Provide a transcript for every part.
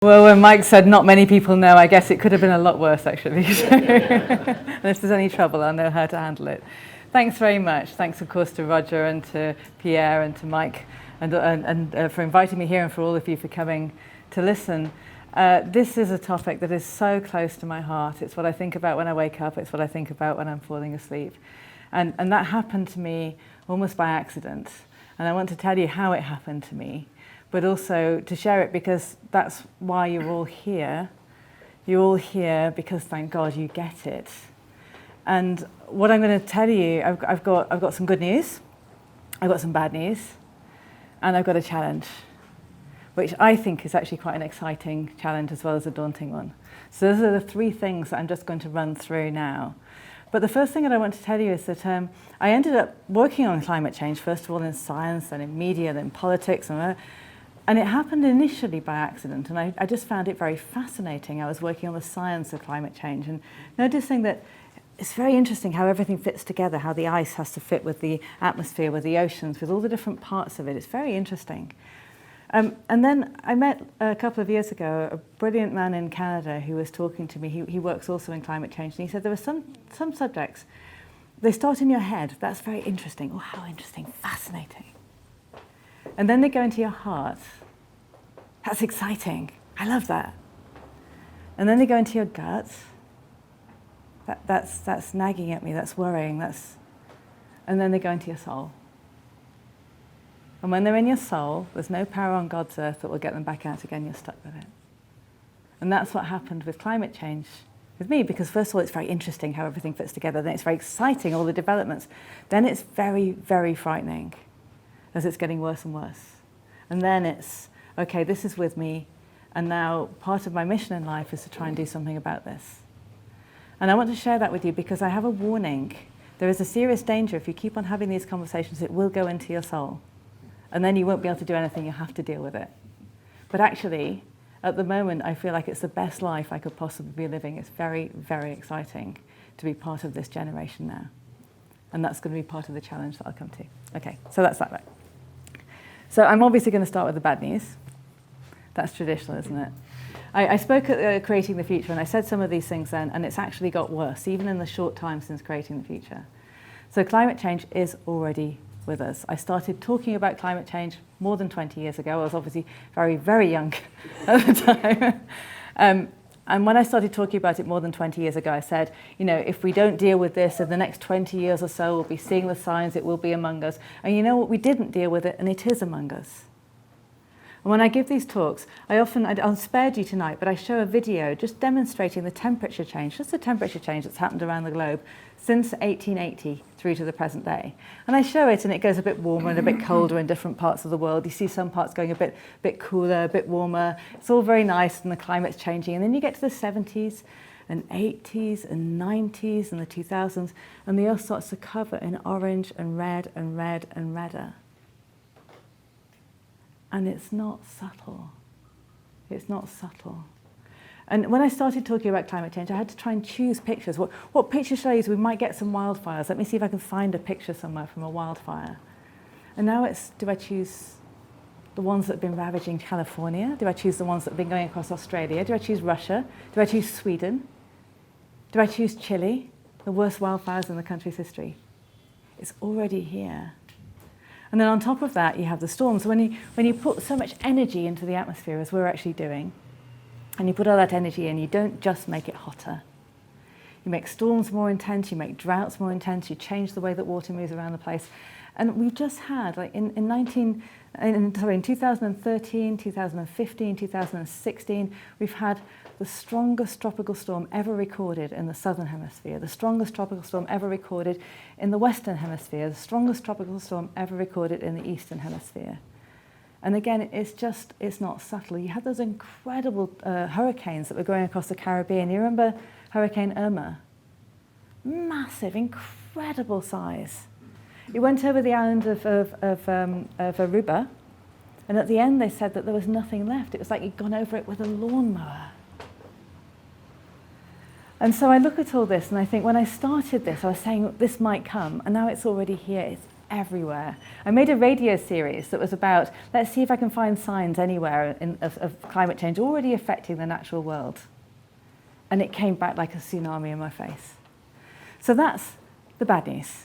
Well, when Mike said not many people know, I guess it could have been a lot worse, actually. And if there's any trouble, I'll know how to handle it. Thanks very much. Thanks, of course, to Roger and to Pierre and to Mike and for inviting me here, and for all of you for coming to listen. This is a topic that is so close to my heart. It's what I think about when I wake up. It's what I think about when I'm falling asleep. And that happened to me almost by accident. And I want to tell you how it happened to me, but also to share it because that's why you're all here. You're all here because, thank God, you get it. And what I'm going to tell you, I've got some good news, I've got some bad news, and I've got a challenge, which I think is actually quite an exciting challenge as well as a daunting one. So those are the three things that I'm just going to run through now. But the first thing that I want to tell you is that I ended up working on climate change, first of all in science, then in media, then in politics, and it happened initially by accident, and I just found it very fascinating. I was working on the science of climate change and noticing that it's very interesting how everything fits together, how the ice has to fit with the atmosphere, with the oceans, with all the different parts of it. It's very interesting. And then I met a couple of years ago a brilliant man in Canada who was talking to me. He works also in climate change, and he said there were some subjects, they start in your head. That's very interesting. Oh, how interesting, fascinating. And then they go into your heart. That's exciting. I love that. And then they go into your gut. That's nagging at me. That's worrying. And then they go into your soul. And when they're in your soul, there's no power on God's earth that will get them back out again. You're stuck with it. And that's what happened with climate change with me, because first of all, it's very interesting how everything fits together. Then it's very exciting, all the developments. Then it's very, very frightening as it's getting worse and worse. And then it's, okay, this is with me, and now part of my mission in life is to try and do something about this. And I want to share that with you because I have a warning. There is a serious danger if you keep on having these conversations, it will go into your soul. And then you won't be able to do anything, you have to deal with it. But actually, at the moment, I feel like it's the best life I could possibly be living. It's very, very exciting to be part of this generation now. And that's going to be part of the challenge that I'll come to. Okay, so that's that way. So I'm obviously going to start with the bad news. That's traditional, isn't it? I spoke at Creating the Future, and I said some of these things then, and it's actually got worse, even in the short time since Creating the Future. So climate change is already with us. I started talking about climate change more than 20 years ago. I was obviously very, very young at the time. And when I started talking about it more than 20 years ago, I said, if we don't deal with this in the next 20 years or so, we'll be seeing the signs, it will be among us. And you know what? We didn't deal with it, and it is among us. And when I give these talks, I'll spare you tonight, but I show a video just demonstrating the temperature change, just the temperature change that's happened around the globe since 1880 through to the present day. And I show it, and it goes a bit warmer and a bit colder in different parts of the world. You see some parts going a bit cooler, a bit warmer. It's all very nice, and the climate's changing. And then you get to the 70s and 80s and 90s and the 2000s, and the earth starts to cover in orange and red and red and redder. And it's not subtle. It's not subtle. And when I started talking about climate change, I had to try and choose pictures. What picture should I use? We might get some wildfires. Let me see if I can find a picture somewhere from a wildfire. And now do I choose the ones that have been ravaging California? Do I choose the ones that have been going across Australia? Do I choose Russia? Do I choose Sweden? Do I choose Chile? The worst wildfires in the country's history. It's already here. And then on top of that, you have the storms. So when you put so much energy into the atmosphere, as we're actually doing, and you put all that energy in, you don't just make it hotter. You make storms more intense, you make droughts more intense, you change the way that water moves around the place. And we've just had, like in 2013, 2015, 2016, we've had the strongest tropical storm ever recorded in the southern hemisphere, the strongest tropical storm ever recorded in the western hemisphere, the strongest tropical storm ever recorded in the eastern hemisphere. And again, it's not subtle. You had those incredible hurricanes that were going across the Caribbean. You remember Hurricane Irma? Massive, incredible size. It went over the island of Aruba, and at the end they said that there was nothing left. It was like you'd gone over it with a lawnmower. And so I look at all this and I think when I started this, I was saying this might come, and now it's already here. It's everywhere. I made a radio series that was about, let's see if I can find signs anywhere of climate change already affecting the natural world. And it came back like a tsunami in my face. So that's the bad news.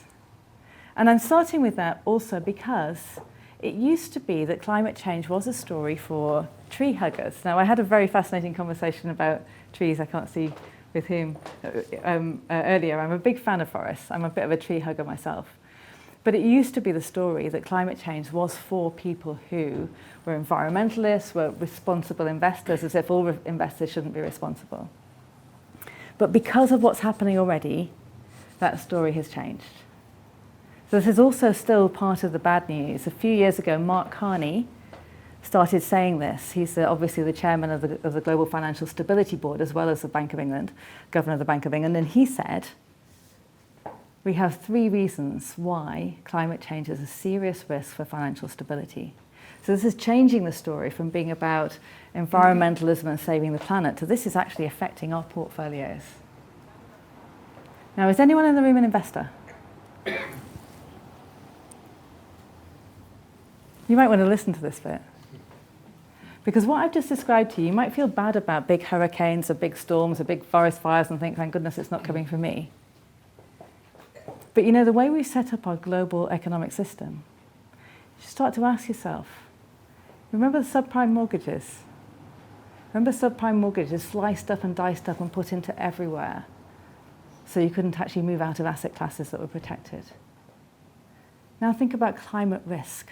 And I'm starting with that also because it used to be that climate change was a story for tree huggers. Now, I had a very fascinating conversation about trees, I can't see with whom, earlier. I'm a big fan of forests. I'm a bit of a tree hugger myself. But it used to be the story that climate change was for people who were environmentalists, were responsible investors, as if all investors shouldn't be responsible. But because of what's happening already, that story has changed. So this is also still part of the bad news. A few years ago, Mark Carney started saying this. He's obviously the chairman of the Global Financial Stability Board, as well as the Bank of England, governor of the Bank of England, and he said, we have 3 reasons why climate change is a serious risk for financial stability. So this is changing the story from being about environmentalism and saving the planet to this is actually affecting our portfolios. Now, is anyone in the room an investor? You might want to listen to this bit. Because what I've just described to you, you might feel bad about big hurricanes or big storms or big forest fires and think, thank goodness it's not coming from me. But you know, the way we set up our global economic system, you start to ask yourself, remember the subprime mortgages? Remember subprime mortgages sliced up and diced up and put into everywhere so you couldn't actually move out of asset classes that were protected. Now think about climate risk.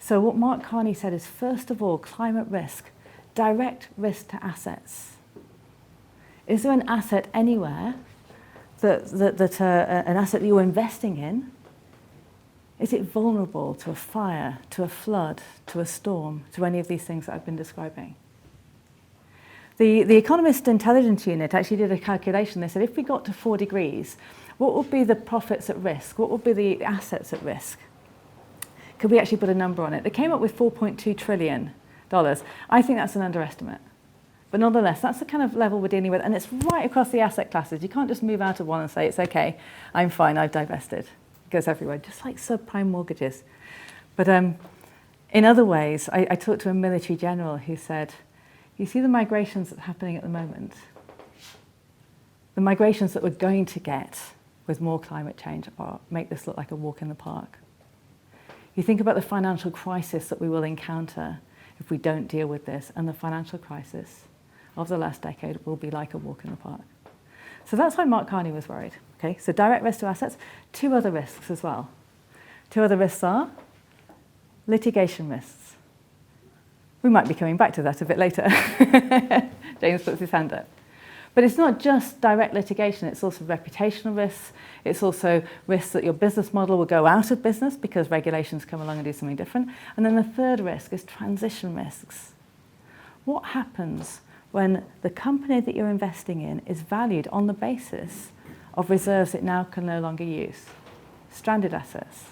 So what Mark Carney said is, first of all, climate risk, direct risk to assets. Is there an asset anywhere an asset that you're investing in, is it vulnerable to a fire, to a flood, to a storm, to any of these things that I've been describing? The Economist Intelligence Unit actually did a calculation. They said if we got to 4 degrees, what would be the profits at risk? What would be the assets at risk? Could we actually put a number on it? They came up with $4.2 trillion. I think that's an underestimate. But nonetheless, that's the kind of level we're dealing with, and it's right across the asset classes. You can't just move out of one and say, it's okay, I'm fine, I've divested. It goes everywhere, just like subprime mortgages. But in other ways, I talked to a military general who said, you see the migrations that are happening at the moment? The migrations that we're going to get with more climate change make this look like a walk in the park. You think about the financial crisis that we will encounter if we don't deal with this, and the financial crisis of the last decade will be like a walk in the park. So that's why Mark Carney was worried. Okay, so direct risk to assets, 2 other risks as well. 2 other risks are litigation risks. We might be coming back to that a bit later. James puts his hand up. But it's not just direct litigation, it's also reputational risks. It's also risks that your business model will go out of business because regulations come along and do something different. And then the third risk is transition risks. What happens when the company that you're investing in is valued on the basis of reserves it now can no longer use? Stranded assets.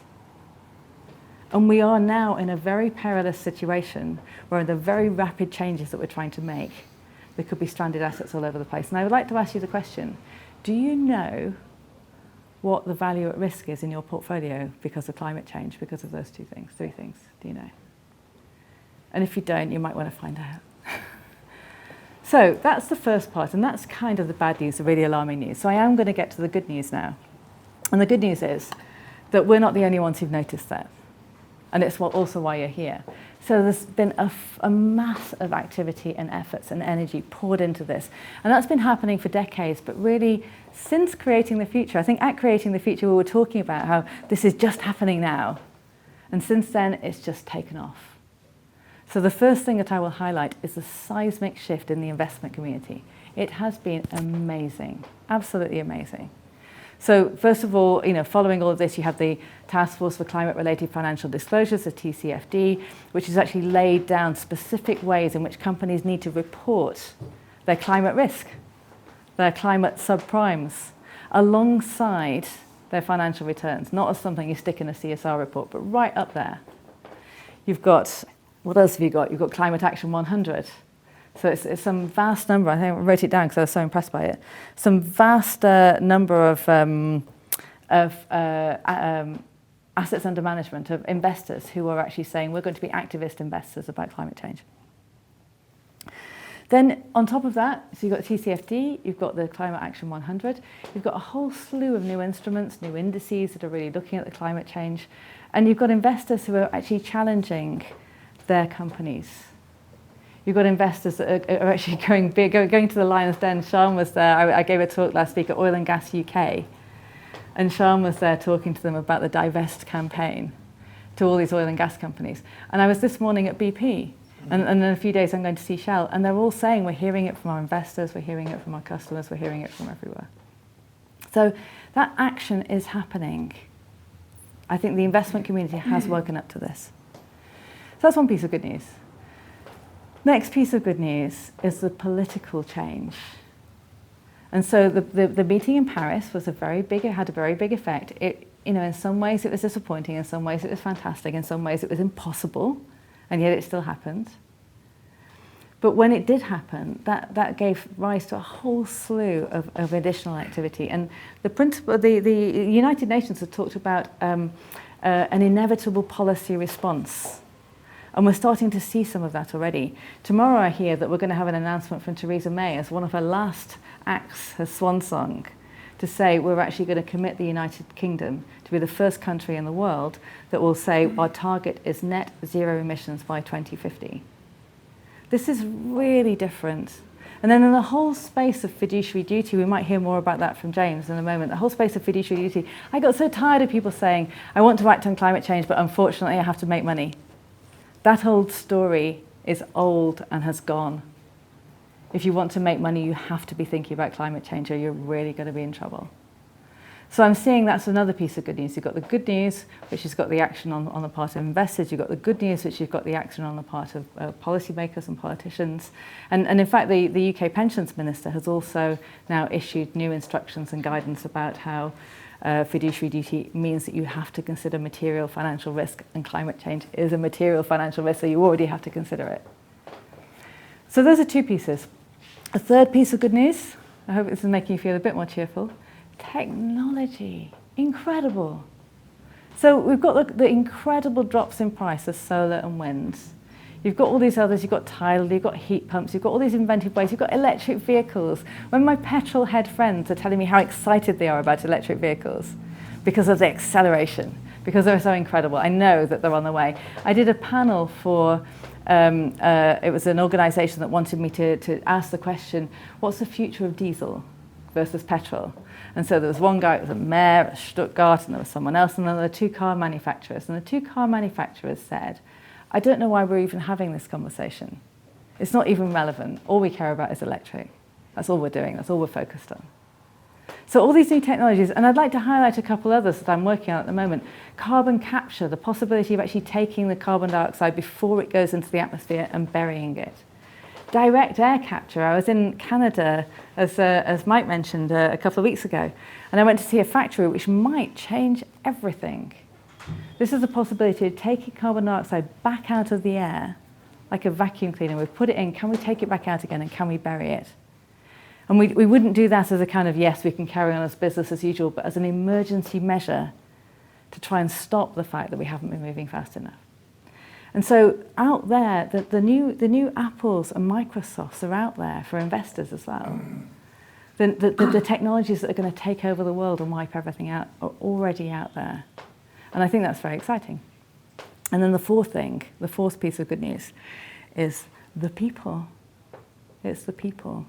And we are now in a very perilous situation where the very rapid changes that we're trying to make, there could be stranded assets all over the place. And I would like to ask you the question, do you know what the value at risk is in your portfolio because of climate change, because of those 3 things? Do you know? And if you don't, you might want to find out. So that's the first part, and that's kind of the bad news, the really alarming news. So I am going to get to the good news now. And the good news is that we're not the only ones who've noticed that. And it's also why you're here. So there's been a mass of activity and efforts and energy poured into this. And that's been happening for decades, but really since Creating the Future, I think at Creating the Future we were talking about how this is just happening now. And since then it's just taken off. So the first thing that I will highlight is the seismic shift in the investment community. It has been amazing, absolutely amazing. So first of all, following all of this, you have the Task Force for Climate-Related Financial Disclosures, the TCFD, which has actually laid down specific ways in which companies need to report their climate risk, their climate subprimes, alongside their financial returns, not as something you stick in a CSR report, but right up there. You've got, what else have you got? You've got Climate Action 100. So it's some vast number, I think I wrote it down because I was so impressed by it, some vast number of of assets under management, of investors who are actually saying we're going to be activist investors about climate change. Then on top of that, so you've got TCFD, you've got the Climate Action 100, you've got a whole slew of new instruments, new indices that are really looking at the climate change, and you've got investors who are actually challenging their companies. You've got investors that are actually going to the lion's den. Sean was there. I gave a talk last week at Oil and Gas UK, and Sean was there talking to them about the Divest campaign to all these oil and gas companies. And I was this morning at BP, and in a few days I'm going to see Shell, and they're all saying we're hearing it from our investors, we're hearing it from our customers, we're hearing it from everywhere. So that action is happening. I think the investment community has woken up to this. So that's one piece of good news. Next piece of good news is the political change. And so the meeting in Paris was had a very big effect. In some ways it was disappointing, in some ways it was fantastic, in some ways it was impossible, and yet it still happened. But when it did happen, that gave rise to a whole slew of additional activity. And the United Nations have talked about an inevitable policy response. And we're starting to see some of that already. Tomorrow I hear that we're going to have an announcement from Theresa May as one of her last acts, her swan song, to say we're actually going to commit the United Kingdom to be the first country in the world that will say our target is net zero emissions by 2050. This is really different. And then in the whole space of fiduciary duty, we might hear more about that from James in a moment, the whole space of fiduciary duty, I got so tired of people saying, I want to act on climate change, but unfortunately I have to make money. That old story is old and has gone. If you want to make money, you have to be thinking about climate change or you're really going to be in trouble. So I'm seeing that's another piece of good news. You've got the good news, which has got the action on the part of investors. You've got the good news, which you've got the action on the part of policymakers and politicians. And in fact, the UK Pensions Minister has also now issued new instructions and guidance about how fiduciary duty means that you have to consider material financial risk, and climate change is a material financial risk, so you already have to consider it. So those are two pieces. A third piece of good news, I hope this is making you feel a bit more cheerful. Technology, incredible. So we've got the incredible drops in price of solar and wind. You've got all these others, you've got tidal, you've got heat pumps, you've got all these inventive ways, you've got electric vehicles. When my petrol head friends are telling me how excited they are about electric vehicles because of the acceleration, because they're so incredible, I know that they're on the way. I did a panel for, it was an organisation that wanted me to ask the question, what's the future of diesel versus petrol? And so there was one guy, it was a mayor at Stuttgart, and there was someone else, and then there were two car manufacturers. And the two car manufacturers said, I don't know why we're even having this conversation. It's not even relevant. All we care about is electric. That's all we're doing. That's all we're focused on. So all these new technologies, and I'd like to highlight a couple others that I'm working on at the moment. Carbon capture, the possibility of actually taking the carbon dioxide before it goes into the atmosphere and burying it. Direct air capture. I was in Canada, as Mike mentioned, a couple of weeks ago, and I went to see a factory which might change everything. This is the possibility of taking carbon dioxide back out of the air, like a vacuum cleaner. We put it in, can we take it back out again, and can we bury it? And we wouldn't do that as a kind of, yes, we can carry on as business as usual, but as an emergency measure to try and stop the fact that we haven't been moving fast enough. And so out there, the new Apples and Microsofts are out there for investors as well. The technologies that are going to take over the world and wipe everything out are already out there. And I think that's very exciting. And then the fourth piece of good news is the people. It's the people.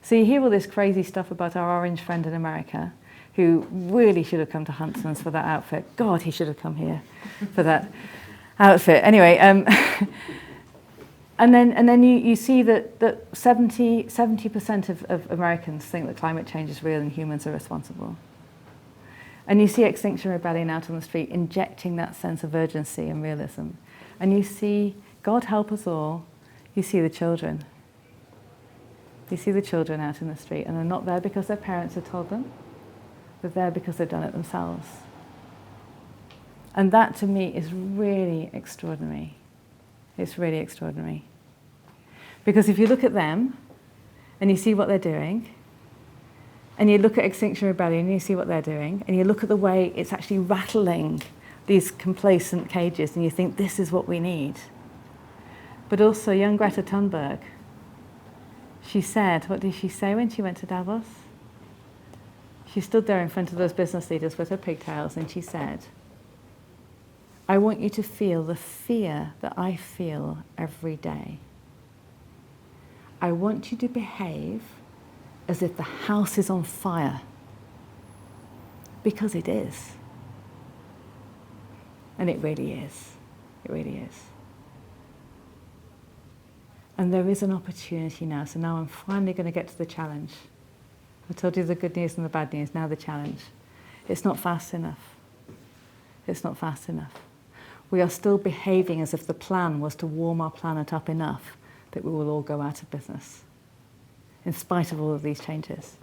So you hear all this crazy stuff about our orange friend in America, who really should have come to Huntsman's for that outfit. God, he should have come here for that outfit. Anyway, and then you see that 70% of Americans think that climate change is real and humans are responsible. And you see Extinction Rebellion out on the street injecting that sense of urgency and realism. And you see, God help us all, you see the children. You see the children out in the street, and they're not there because their parents have told them. They're there because they've done it themselves. And that, to me, is really extraordinary. It's really extraordinary. Because if you look at them, and you see what they're doing, And you look at Extinction Rebellion and you see what they're doing, and you look at the way it's actually rattling these complacent cages, and you think, this is what we need. But also young Greta Thunberg, she said, what did she say when she went to Davos? She stood there in front of those business leaders with her pigtails, and she said, I want you to feel the fear that I feel every day. I want you to behave as if the house is on fire, because it is. And it really is. It really is. And there is an opportunity now. So now I'm finally going to get to the challenge. I told you the good news and the bad news, now the challenge. It's not fast enough. It's not fast enough. We are still behaving as if the plan was to warm our planet up enough that we will all go out of business, in spite of all of these changes.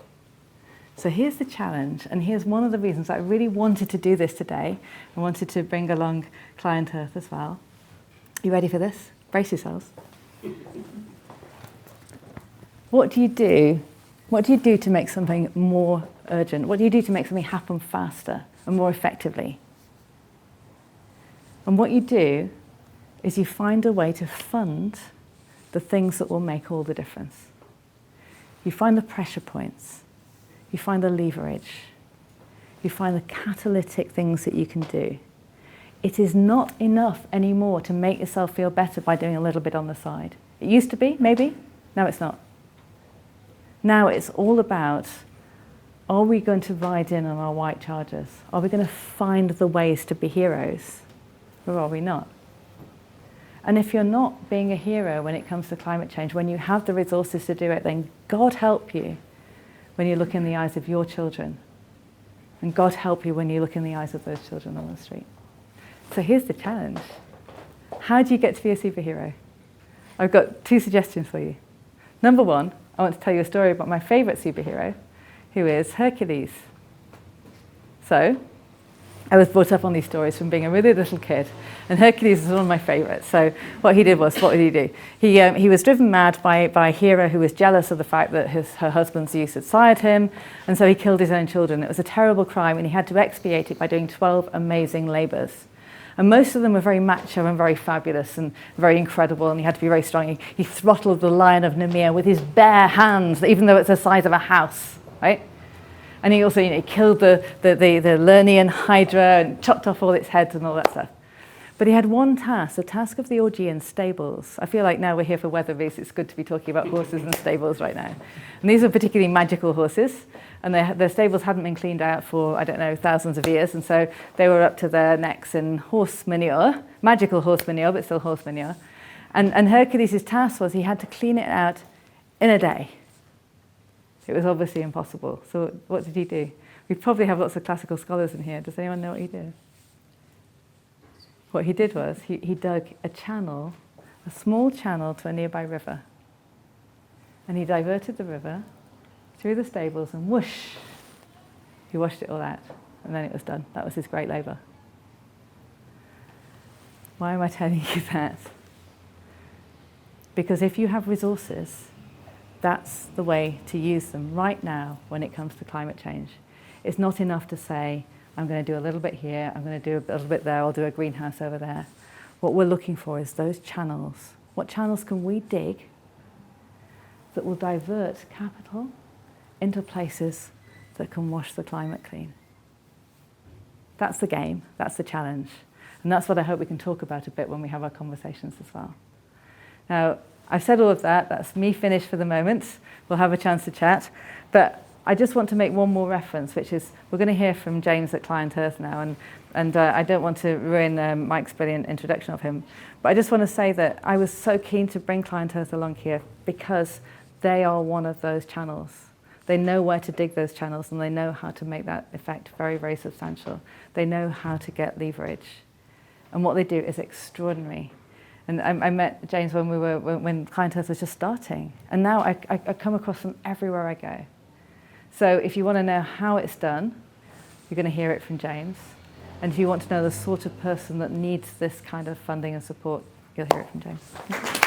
So here's the challenge, and here's one of the reasons I really wanted to do this today. I wanted to bring along Client Earth as well. You ready for this? Brace yourselves. What do you do? What do you do to make something more urgent? What do you do to make something happen faster and more effectively? And what you do is you find a way to fund the things that will make all the difference. You find the pressure points. You find the leverage. You find the catalytic things that you can do. It is not enough anymore to make yourself feel better by doing a little bit on the side. It used to be, maybe. Now it's not. Now it's all about, are we going to ride in on our white chargers? Are we going to find the ways to be heroes? Or are we not? And if you're not being a hero when it comes to climate change, when you have the resources to do it, then God help you when you look in the eyes of your children. And God help you when you look in the eyes of those children on the street. So here's the challenge. How do you get to be a superhero? I've got 2 suggestions for you. Number 1, I want to tell you a story about my favorite superhero, who is Hercules. So, I was brought up on these stories from being a really little kid, and Hercules is one of my favorites. So what he did was, what did he do? He was driven mad by Hera, who was jealous of the fact that her husband Zeus had sired him, and so he killed his own children. It was a terrible crime, and he had to expiate it by doing 12 amazing labours. And most of them were very macho and very fabulous and very incredible, and he had to be very strong. He throttled the lion of Nemea with his bare hands, even though it's the size of a house, right? And he also, he killed the Lernaean Hydra and chopped off all its heads and all that stuff. But he had one task, the task of the Augean stables. I feel like now we're here for Weatherbys, it's good to be talking about horses and stables right now. And these are particularly magical horses, and their stables hadn't been cleaned out for, I don't know, thousands of years, and so they were up to their necks in horse manure, magical horse manure, but still horse manure. And Hercules' task was he had to clean it out in a day. It was obviously impossible. So what did he do? We probably have lots of classical scholars in here. Does anyone know what he did? What he did was he dug a channel, a small channel to a nearby river. And he diverted the river through the stables and whoosh, he washed it all out. And then it was done. That was his great labour. Why am I telling you that? Because if you have resources, that's the way to use them right now when it comes to climate change. It's not enough to say, I'm going to do a little bit here, I'm going to do a little bit there, I'll do a greenhouse over there. What we're looking for is those channels. What channels can we dig that will divert capital into places that can wash the climate clean? That's the game, that's the challenge. And that's what I hope we can talk about a bit when we have our conversations as well. Now, I've said all of that. That's me finished for the moment. We'll have a chance to chat. But I just want to make one more reference, which is we're going to hear from James at Client Earth now. And I don't want to ruin Mike's brilliant introduction of him. But I just want to say that I was so keen to bring Client Earth along here because they are one of those channels. They know where to dig those channels, and they know how to make that effect very, very substantial. They know how to get leverage. And what they do is extraordinary. And I met James when Client Earth was just starting. And now I come across them everywhere I go. So if you want to know how it's done, you're going to hear it from James. And if you want to know the sort of person that needs this kind of funding and support, you'll hear it from James.